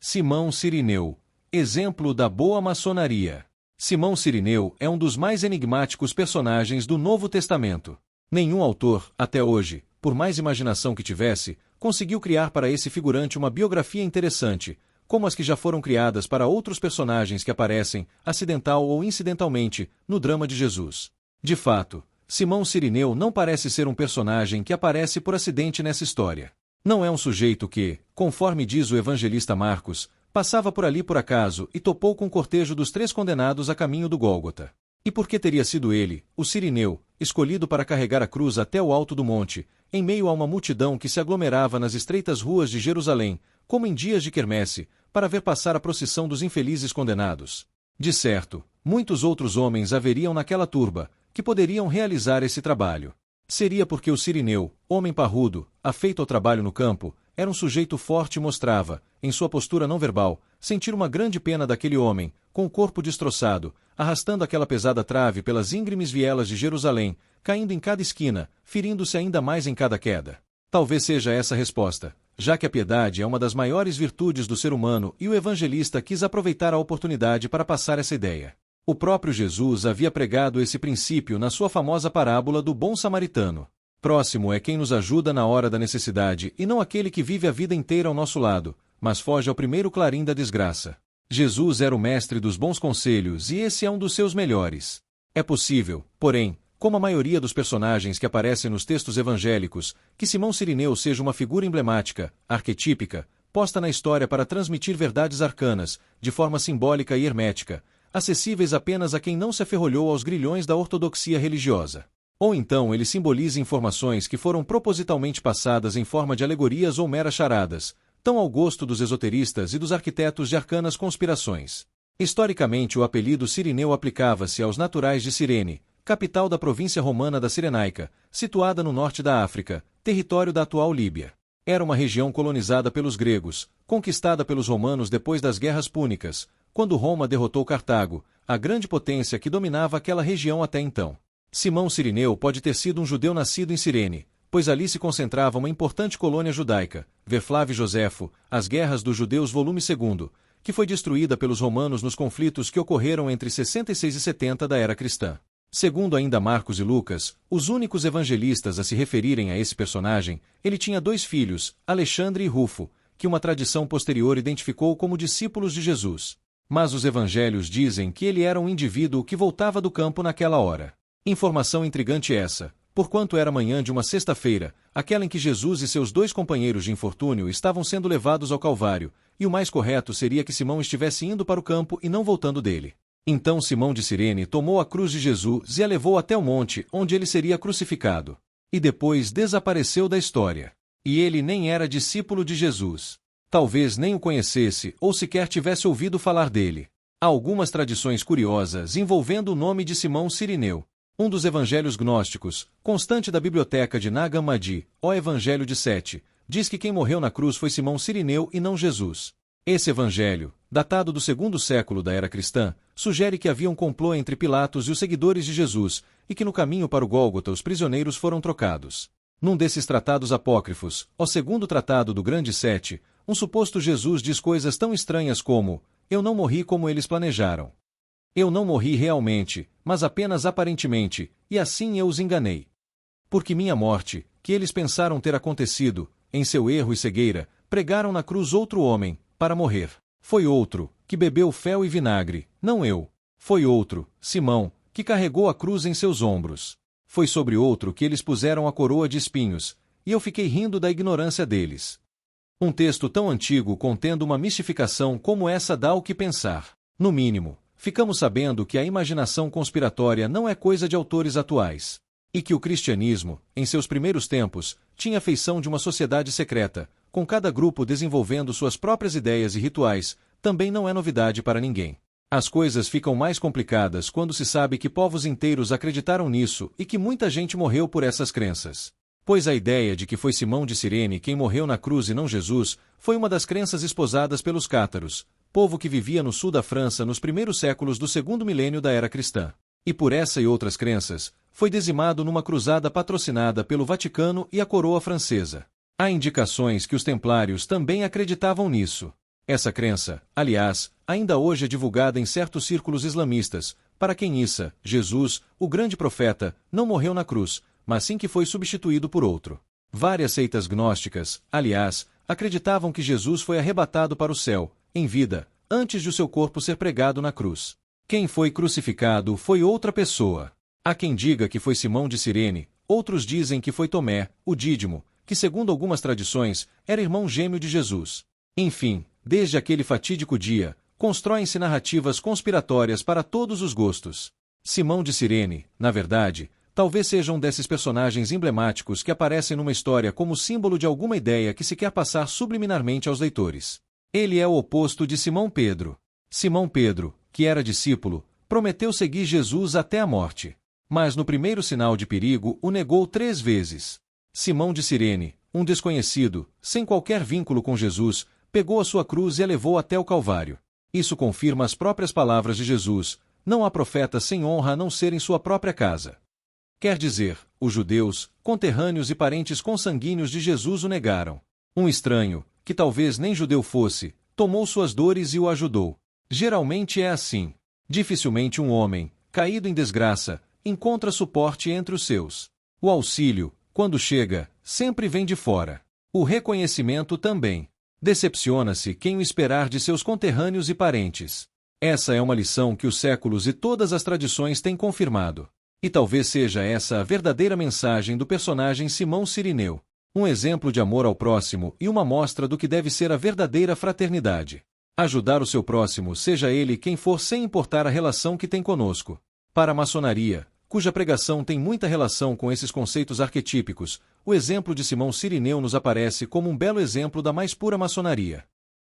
Simão Cirineu. Exemplo da boa maçonaria. Simão Cirineu é um dos mais enigmáticos personagens do Novo Testamento. Nenhum autor, até hoje, por mais imaginação que tivesse, conseguiu criar para esse figurante uma biografia interessante, como as que já foram criadas para outros personagens que aparecem, acidental ou incidentalmente, no drama de Jesus. De fato, Simão Cirineu não parece ser um personagem que aparece por acidente nessa história. Não é um sujeito que, conforme diz o evangelista Marcos, passava por ali por acaso e topou com o cortejo dos 3 condenados a caminho do Gólgota. E por que teria sido ele, o Cirineu, escolhido para carregar a cruz até o alto do monte, em meio a uma multidão que se aglomerava nas estreitas ruas de Jerusalém, como em dias de quermesse, para ver passar a procissão dos infelizes condenados? De certo, muitos outros homens haveriam naquela turba, que poderiam realizar esse trabalho. Seria porque o Cirineu, homem parrudo, afeito ao trabalho no campo, era um sujeito forte e mostrava, em sua postura não verbal, sentir uma grande pena daquele homem, com o corpo destroçado, arrastando aquela pesada trave pelas íngremes vielas de Jerusalém, caindo em cada esquina, ferindo-se ainda mais em cada queda. Talvez seja essa a resposta, já que a piedade é uma das maiores virtudes do ser humano e o evangelista quis aproveitar a oportunidade para passar essa ideia. O próprio Jesus havia pregado esse princípio na sua famosa parábola do bom samaritano. Próximo é quem nos ajuda na hora da necessidade e não aquele que vive a vida inteira ao nosso lado, mas foge ao primeiro clarim da desgraça. Jesus era o mestre dos bons conselhos e esse é um dos seus melhores. É possível, porém, como a maioria dos personagens que aparecem nos textos evangélicos, que Simão Cirineu seja uma figura emblemática, arquetípica, posta na história para transmitir verdades arcanas, de forma simbólica e hermética, acessíveis apenas a quem não se aferrolhou aos grilhões da ortodoxia religiosa. Ou então ele simboliza informações que foram propositalmente passadas em forma de alegorias ou meras charadas, tão ao gosto dos esoteristas e dos arquitetos de arcanas conspirações. Historicamente o apelido Cirineu aplicava-se aos naturais de Cirene, capital da província romana da Cirenaica, situada no norte da África, território da atual Líbia. Era uma região colonizada pelos gregos, conquistada pelos romanos depois das guerras púnicas, quando Roma derrotou Cartago, a grande potência que dominava aquela região até então. Simão Cirineu pode ter sido um judeu nascido em Cirene, pois ali se concentrava uma importante colônia judaica, ver Flávio Joséfo, As Guerras dos Judeus volume 2, que foi destruída pelos romanos nos conflitos que ocorreram entre 66 e 70 da era cristã. Segundo ainda Marcos e Lucas, os únicos evangelistas a se referirem a esse personagem, ele tinha 2 filhos, Alexandre e Rufo, que uma tradição posterior identificou como discípulos de Jesus. Mas os evangelhos dizem que ele era um indivíduo que voltava do campo naquela hora. Informação intrigante essa, porquanto era manhã de uma sexta-feira, aquela em que Jesus e seus 2 companheiros de infortúnio estavam sendo levados ao Calvário, e o mais correto seria que Simão estivesse indo para o campo e não voltando dele. Então Simão de Cirene tomou a cruz de Jesus e a levou até o monte onde ele seria crucificado. E depois desapareceu da história. E ele nem era discípulo de Jesus. Talvez nem o conhecesse ou sequer tivesse ouvido falar dele. Há algumas tradições curiosas envolvendo o nome de Simão Cirineu. Um dos evangelhos gnósticos, constante da biblioteca de Nag Hammadi, o Evangelho de Sete, diz que quem morreu na cruz foi Simão Cirineu e não Jesus. Esse evangelho, datado do 2º século da era cristã, sugere que havia um complô entre Pilatos e os seguidores de Jesus, e que no caminho para o Gólgota os prisioneiros foram trocados. Num desses tratados apócrifos, o 2º tratado do Grande Sete, um suposto Jesus diz coisas tão estranhas como: eu não morri como eles planejaram. Eu não morri realmente, mas apenas aparentemente, e assim eu os enganei. Porque minha morte, que eles pensaram ter acontecido, em seu erro e cegueira, pregaram na cruz outro homem, para morrer. Foi outro, que bebeu fel e vinagre, não eu. Foi outro, Simão, que carregou a cruz em seus ombros. Foi sobre outro que eles puseram a coroa de espinhos, e eu fiquei rindo da ignorância deles. Um texto tão antigo contendo uma mistificação como essa dá o que pensar. No mínimo, ficamos sabendo que a imaginação conspiratória não é coisa de autores atuais. E que o cristianismo, em seus primeiros tempos, tinha a feição de uma sociedade secreta, com cada grupo desenvolvendo suas próprias ideias e rituais, também não é novidade para ninguém. As coisas ficam mais complicadas quando se sabe que povos inteiros acreditaram nisso e que muita gente morreu por essas crenças. Pois a ideia de que foi Simão de Cirene quem morreu na cruz e não Jesus, foi uma das crenças esposadas pelos cátaros, povo que vivia no sul da França nos primeiros séculos do 2º milênio da era cristã. E por essa e outras crenças, foi dizimado numa cruzada patrocinada pelo Vaticano e a coroa francesa. Há indicações que os templários também acreditavam nisso. Essa crença, aliás, ainda hoje é divulgada em certos círculos islamistas, para quem Issa, Jesus, o grande profeta, não morreu na cruz, mas sim que foi substituído por outro. Várias seitas gnósticas, aliás, acreditavam que Jesus foi arrebatado para o céu, em vida, antes de o seu corpo ser pregado na cruz. Quem foi crucificado foi outra pessoa. Há quem diga que foi Simão de Cirene, outros dizem que foi Tomé, o Dídimo, que segundo algumas tradições, era irmão gêmeo de Jesus. Enfim, desde aquele fatídico dia, constroem-se narrativas conspiratórias para todos os gostos. Simão de Cirene, na verdade, talvez seja um desses personagens emblemáticos que aparecem numa história como símbolo de alguma ideia que se quer passar subliminarmente aos leitores. Ele é o oposto de Simão Pedro. Simão Pedro, que era discípulo, prometeu seguir Jesus até a morte. Mas no primeiro sinal de perigo o negou 3 vezes. Simão de Cirene, um desconhecido, sem qualquer vínculo com Jesus, pegou a sua cruz e a levou até o Calvário. Isso confirma as próprias palavras de Jesus: não há profeta sem honra a não ser em sua própria casa. Quer dizer, os judeus, conterrâneos e parentes consanguíneos de Jesus o negaram. Um estranho, que talvez nem judeu fosse, tomou suas dores e o ajudou. Geralmente é assim. Dificilmente um homem, caído em desgraça, encontra suporte entre os seus. O auxílio, quando chega, sempre vem de fora. O reconhecimento também. Decepciona-se quem o esperar de seus conterrâneos e parentes. Essa é uma lição que os séculos e todas as tradições têm confirmado. E talvez seja essa a verdadeira mensagem do personagem Simão Cirineu. Um exemplo de amor ao próximo e uma mostra do que deve ser a verdadeira fraternidade. Ajudar o seu próximo, seja ele quem for, sem importar a relação que tem conosco. Para a maçonaria, cuja pregação tem muita relação com esses conceitos arquetípicos, o exemplo de Simão Cirineu nos aparece como um belo exemplo da mais pura maçonaria.